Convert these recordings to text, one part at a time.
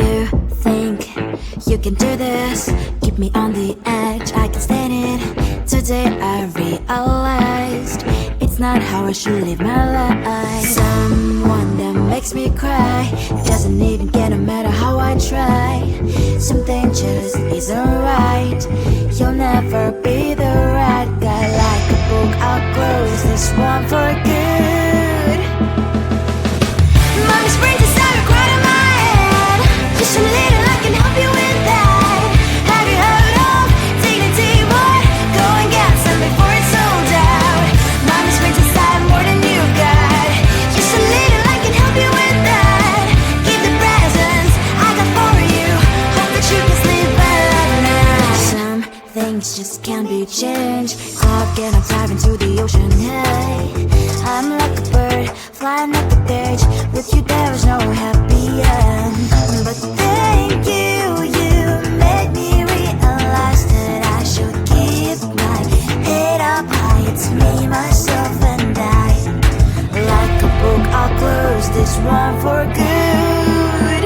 you think you can do this? Keep me on the edge, I can stand it. Today I realized it's not how I should live my life. Someone that makes me cry doesn't even get no matter how I try. Something just isn't right. You'll never be the right guy. Like a book, I'll close this one for good. Mommy's brain decided right in my head. Just a little, I can help you with that. Have you heard of dignity, boy? Go and get some before it's sold out. Mommy's brain decided more than you got. Just a little, I can help you with that. Keep the presents I got for you. Hope that you can sleep well at night. Some things just can't be changed. Clock and I'm diving to the ocean. Hey, I'm like a bird flying up the page. With you there was no happy end. But thank you, you made me realize that I should keep my head up high. It's me, myself and I. Like a book, I'll close this one for good.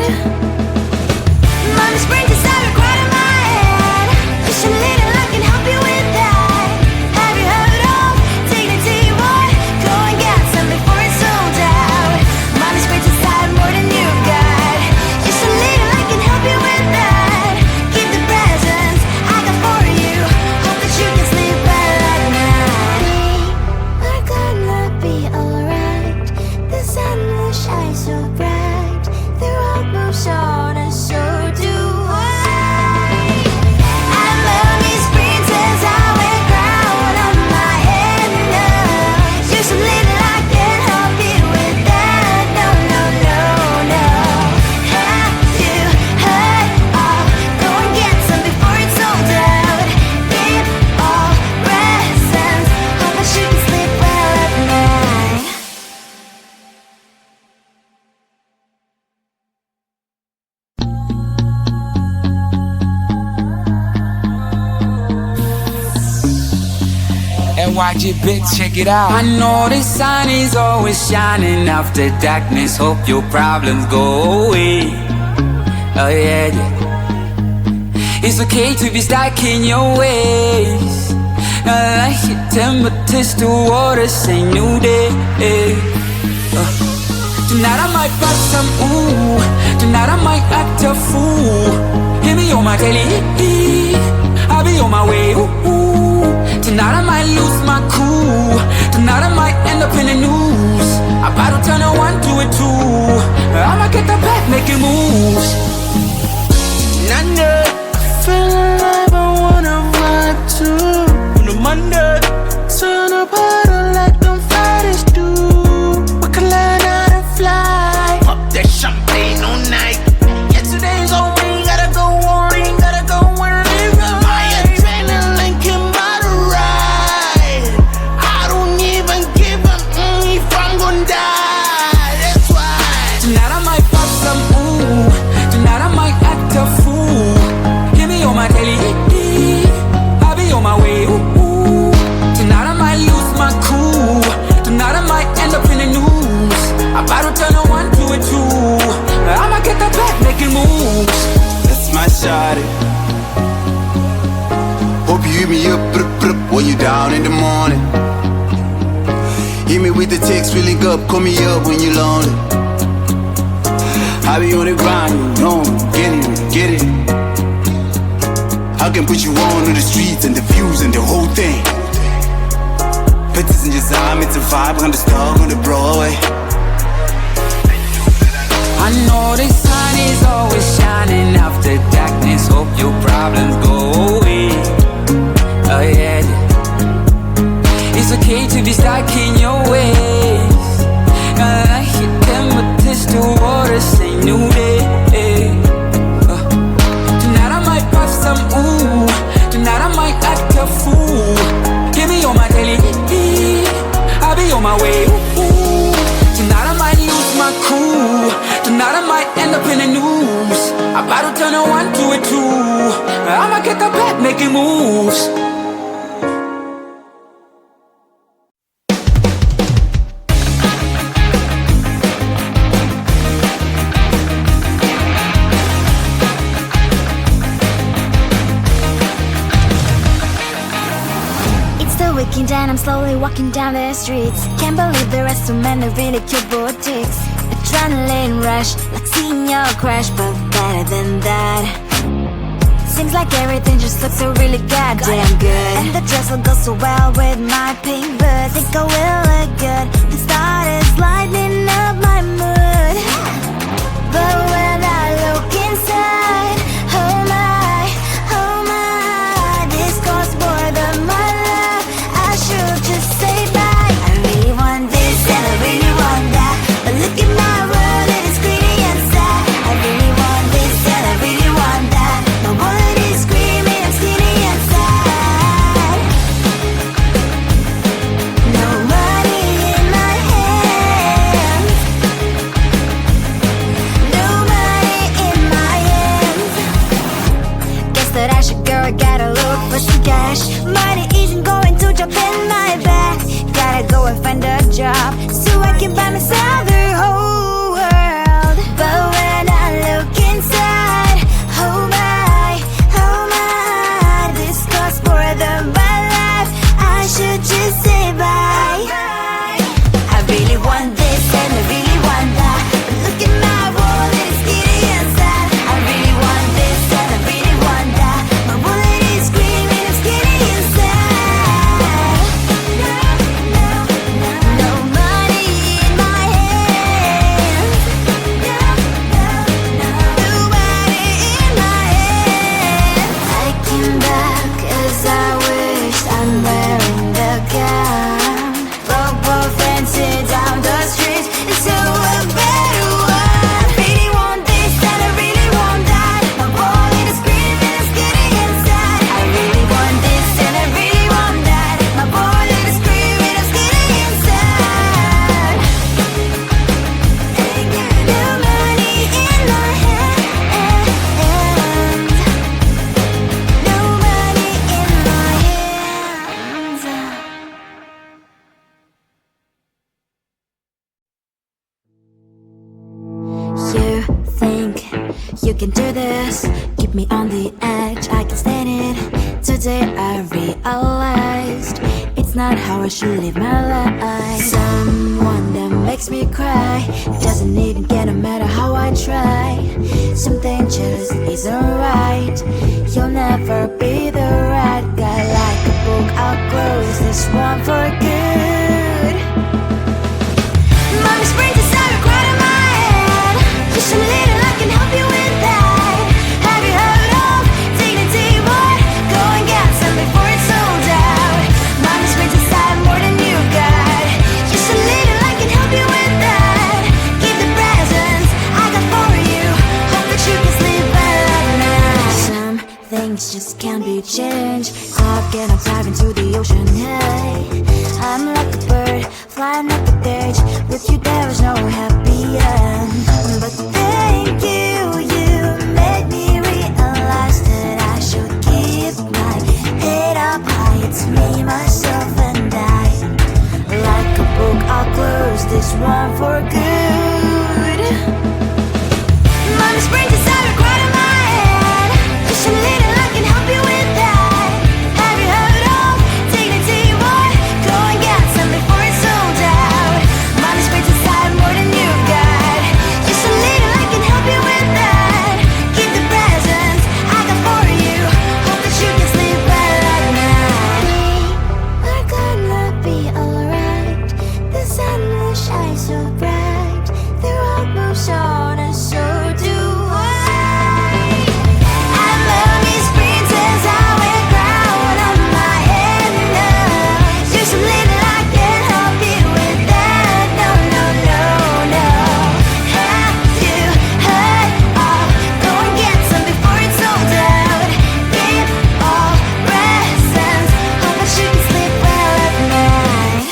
Mommy's brain decided right in my head. Just a little, I can help you with that. Have you heard of dignity, boy? Go and get some before it's sold out. Mommy's brain decided more than you got. Just a little, I can help you with that. Keep the presents I got for you. Hope that you can sleep well at night. We're gonna be alright. The sun will shine so bright. The road moves on and so do I. And mommy's brain says I wear crown on my head now. Just a little, I can help you with that. No, no, no, no. Have you heard of? Go and get some before it's sold out. Give all presents. Hope that you can sleep well at night. NYG bitch, check it out. I know the sun is always shining after darkness. Hope your problems go away. Oh yeah, yeah. It's okay to be stuck in your ways. I like your temperatures to water, say new day. Tonight I might pop some ooh. Tonight I might act a fool. Hear me on my telly, I'll be on my way. Ooh. Tonight I might lose my cool. Tonight I might end up in the news. I about to turn a one to a two. I'ma get the back making moves. Nanda, feel alive, I wanna vibe too. On a Monday, turn up harder like them Fridays do. We can learn how to fly. Pop that champagne all night. Yesterday's on me, gotta go on, gotta go and live my adrenaline came by the ride. I don't even give a if I'm gonna die. That's why Tonight I might pop some ooh. Tonight I might act a fool. Hear me on my telly, I'll be on my way. Ooh. Tonight I might lose my cool. Tonight I might end up in the news. I about to turn a one to a two. I'ma get the back making moves. that's my shawty. Hope you hit me up, when you down in the morning. Hit me with the text, feeling up, call me up when you lonely. I be on the grind, you know, get it. I can put you on the streets and the views and the whole thing. Pictures in your time, it's a vibe, on the star on the Broadway. I know the sun is always shining after darkness. Hope your problems go away. Oh yeah, yeah. It's okay to be stuck in your ways. I like your temperatures to water, say new day. Tonight I might pop some ooh. Tonight I might act a fool. Hear me on my telly, I'll be on my way. Ooh. Tonight I might lose my cool. Tonight I might end up in the news. I about to turn a one to a two. I'ma get the back making moves. when I'm slowly walking down the streets. Can't believe there are so many really cute boutiques. Adrenaline rush, like seeing your crush, but better than that. Seems like everything just looks so really goddamn good. And the dress will go so well with my pink boots. Think I will look good. The start is lighting up my mood. But when I look inside, oh my, this costs more than my love. I should just say bye. I really want this and I really want that, but look at my world, it is pretty inside. I really want this and I really want that. My wallet is screaming, I'm skinny inside. No money in my hands. No money in my hands. Guess that I should go, gotta look for some cash. Money isn't going to jump in my bag. Gotta go and find a job so I can buy myself the whole world. But when I look inside, oh my, this costs more than my life. I should just say bye. I really want this and I really want that, but look at my wallet, it's getting inside. I really want this and I really want that. My wallet is screaming, it's getting inside. No money in my hands. No money in my hands. I came back as I wished. I'm wearing the gown. Both fancy down the street into a better one. Really want this and I really want that. My wallet is screaming, it's getting inside. I really want this and I really want that. My wallet is screaming, it's getting inside. No money in my hands. No money in my hands. You think you can do this, keep me on the edge, I can stand it. Today I realized it's not how I should live my life. Someone that makes me cry doesn't even get, no matter how I try. Something just isn't right. You'll never be the right guy. Like a book, I'll close this one for good. Mommy springs inside a crowd in my head. Just a little, I can help you with that. Have you heard of dignity, boy? Go and get some before it's sold out. Mommy springs inside more than you got. Just a little, I can help you with that. Give the presents I got for you. Hope that you can sleep well at night. Some things just can't be changed. Talking, I'm diving to the ocean, hey. I'm like a bird, flying like a cage. With you there is no happy end. But thank you, you made me realize that I should keep my head up high. It's me, myself and I. Like a book, I'll close this one for good. Mommy springs inside a crowd in my head. Just a little, I can help you with that. Have you heard of dignity, boy? Go and get some before it's sold out. Mommy springs inside more than you got. Just a little, I can help you with that. Give the presents I got for you. Hope that you can sleep well at night. We're gonna be alright. The sun will shine so bright. The road moves on and so do I. And mommy springs as I wear crown on my head now. Just a little, I can help you with that. No, no, no, no. Have you heard of? Go and get some before it's sold out. Give all presents. Hope that you can sleep well at night.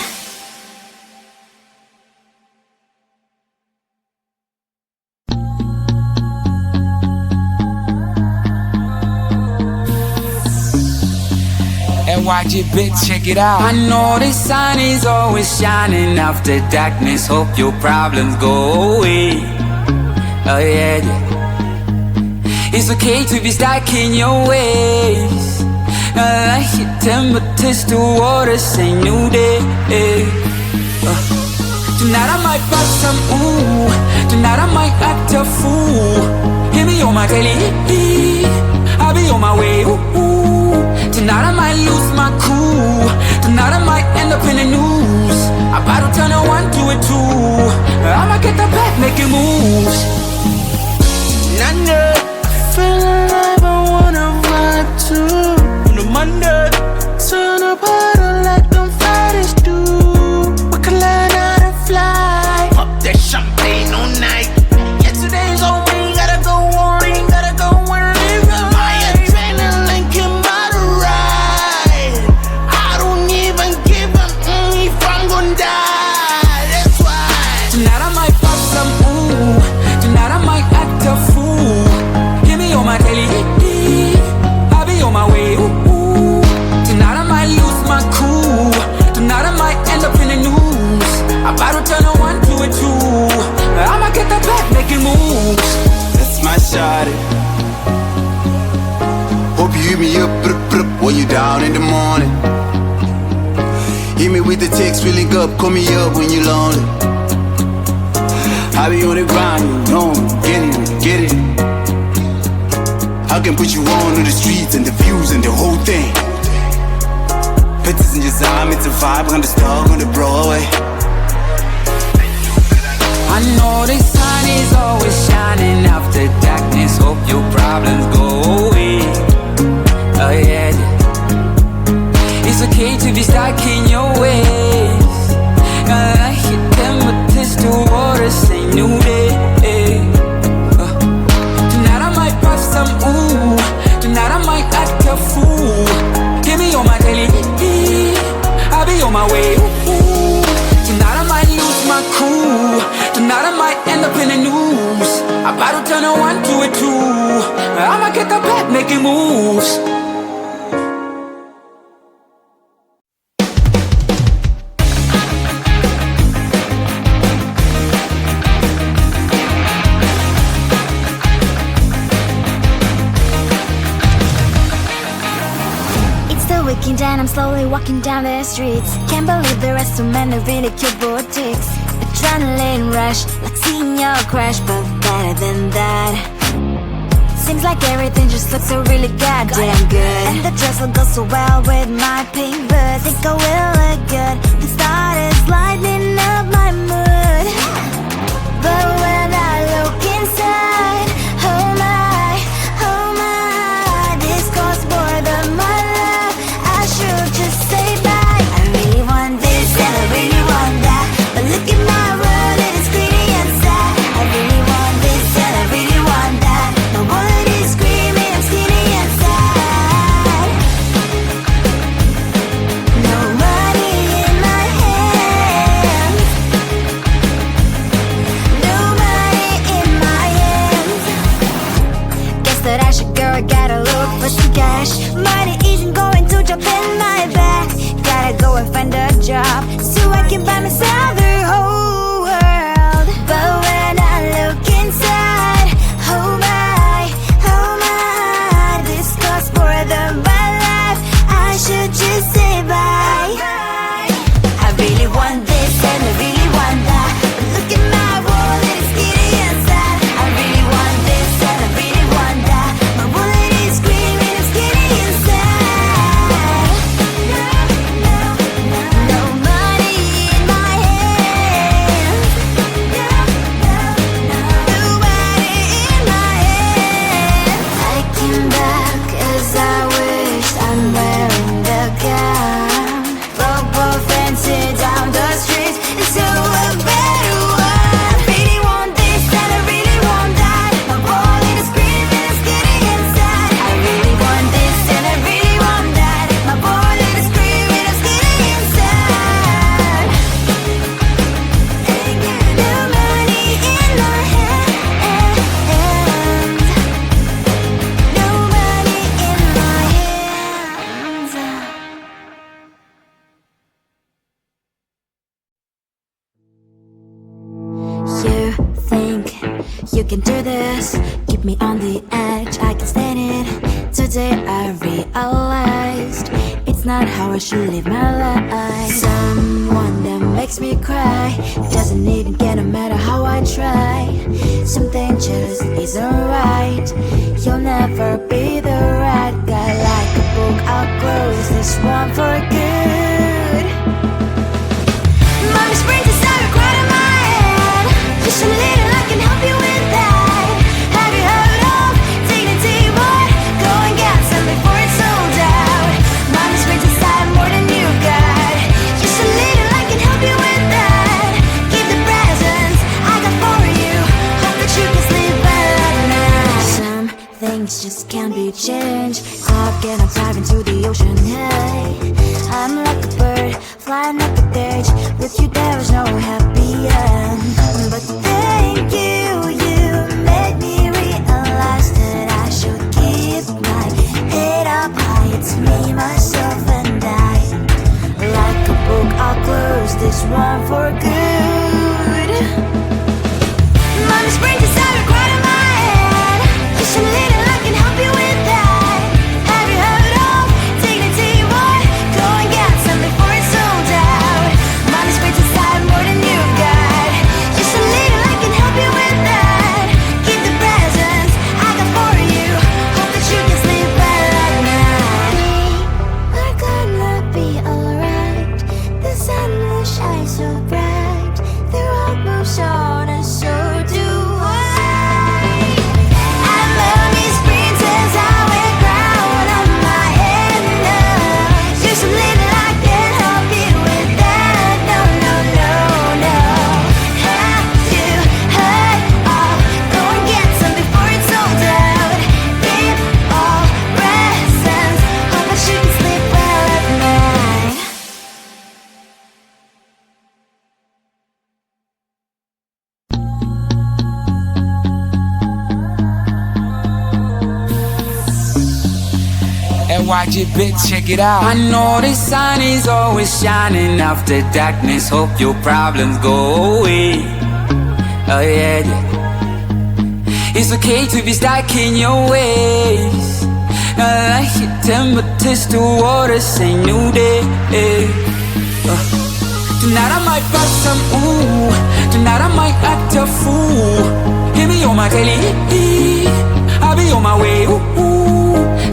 And watch it, bitch, check it out. I know the sun is always shining after darkness. Hope your problems go away. Oh yeah, yeah. It's okay to be stuck in your ways. like your temperature to water, say new day. Tonight I might pop some, ooh. Tonight I might act a fool. Hear me on my daily, I'll be on my way, ooh. Tonight I might lose my cool. Tonight I might end up in the news. I about to turn a 1 to a 2. I'ma get the back making moves. Nana, I feel alive, I wanna ride too. On a Monday, turn up harder like them Fridays do. We can learn how to fly. Pop that champagne all night. Yesterday's on me, gotta go on, gotta go and live it. My adrenaline came by the ride. I don't even give a if I'm gonna die. That's why tonight I might pop some, ooh. Tonight I might act a fool. Hear me on my daily, I'll be on my way, ooh. Tonight I might lose my cool. Tonight I might end up in the news. I about to turn a 1 to a 2. I'ma get the back making moves. That's my shawty. Hope you hit me up, when you down in the morning. Hit me with the text, feeling up, call me up when you lonely. I be on the grind, you know, get it. I can put you on the streets and the views and the whole thing. Pictures in your eye, it's a vibe, on the star on the Broadway. I know the sun is always shining after darkness. Hope your problems go away. Oh yeah, it's okay to be stuck in your ways. I like your temperatures to water, say new day. Tonight I might pop some, ooh. Tonight I might act a fool. Hear me on my daily, I'll be on my way, ooh. Tonight I might lose my cool. Tonight I might end up in the news. I about to turn a 1 to a 2. I'ma get the back making moves. It's the weekend and I'm slowly walking down the streets. Can't believe there are so many really cute boutiques. Adrenaline rush, like seeing your crush, but better than that. Seems like everything just looks so really goddamn good. And the dress will go so well with my pink boots. Think I will look good. The start is lighting up my mood. But when I look inside, oh my, this costs more than my love. I should just say bye. I really want this and I really want that, but look at my world, it is pretty inside. I really want this and I really want that. My wallet is screaming, I'm skinny inside. No money in my hands. No money in my hands. Guess that I should go, I gotta look for some cash. Money isn't going to jump in my back. Gotta go and find a job so I can buy myself the whole world. But when I look inside, oh my, this costs more than my life. I should just say bye. I really want this and I really want that, but look at my wallet, it's skinny inside. I really want this and I really want that. My wallet is screaming, I'm skinny inside. No money in my hands. No money in my hands. I came back as I wished. I'm wearing the gown. Football fancy down the streets, so a better one. I really want this and I really want that. My wallet is screaming, it's getting inside. I really want this and I really want that. My wallet is screaming, it's getting inside. No money in my hands. No money in my hands. You think you can do this? Keep me on the edge, I can stand it. Today I realized it's not how I should live my life. Someone that makes me cry doesn't even get no matter how I try. Something just isn't right. You'll never be the right guy. Like a book, I'll close this one for good. Mommy springs inside a cry in my head. Just a little I can help you with that. Have you heard of dignity, boy? Go and get some before it's sold out. Mommy springs inside more than you got. Just a little I can help you with that. Keep the presents I got for you. Hope that you can sleep well at night. Some things just can't be changed. I'll get on dive into the ocean, hey. I'm like a bird, flying up a cage. With you there is no happy end. But thank you, you made me realize that I should keep my head up high. It's me, myself and I. Like a book, I'll close this one for good. Mommy springs inside a cry in my head. Just a little I can help you with that. Have you heard of dignity, boy? Go and get some before it's sold out. Mommy springs inside more than you got. Just a little I can help you with that. Keep the presents I got for you. Hope that you can sleep well at night. We're gonna be alright. The sun will shine so bright. The road moves on and so do I. And mommy springs as I wear crown on my head now. Just a little I can help you with that. No, no, no, no. Have you heard of? Go and get some before it's sold out. Keep all presents. Hope that you can sleep well at night. And watch it, bitch, check it out. I know the sun is always shining after darkness. Hope your problems go away. Oh yeah, yeah. It's okay to be stuck in your ways. I like your temperatures to water, say new day. Tonight I might bust some ooh. Tonight I might act a fool. Hear me on my daily. I'll be on my way. Ooh, ooh.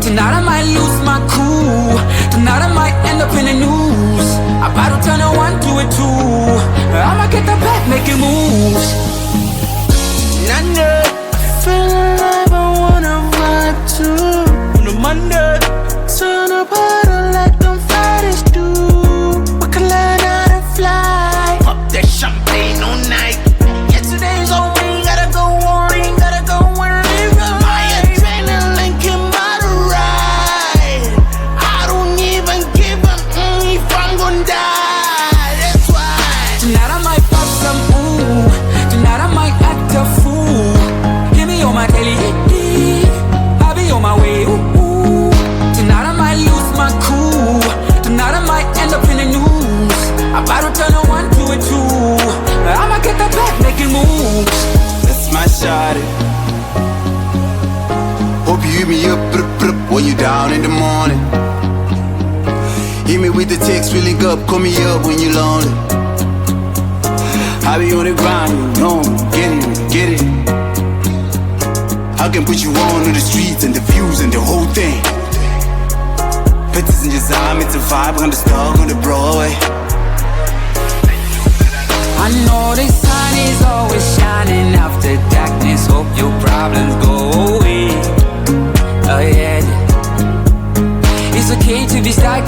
Tonight I might lose my cool. Tonight I might end up in the news. About to turn a 1 to a 2. I'ma get the back making moves. Nanda, I feel alive, I wanna vibe too. On a Monday, turn up harder like them Fridays do. We can learn how to fly. Pop that champagne all night. Yesterday's on me, gotta go on, gotta go and live it. My adrenaline came by the ride. I don't even give a if I'm gonna die. That's why. Tonight I might pop some ooh. Tonight I might act a fool. Hear me on my daily. I'll be on my way. Ooh, ooh. Tonight I might lose my cool. Tonight I might end up in the news. About to turn a 1 to a 2. I'ma get the back making moves. That's my shawty. Hope you hit me up, when you down in the morning. Hit me with the text, feeling up, call me up when you lonely. I be on the grind, you know, get it. I can put you on to the streets and the views and the whole thing. Pictures in your time, it's a vibe on the star on the Broadway. I know the sun is always shining after darkness. Hope your problems go away. Oh yeah, yeah. It's okay to be stuck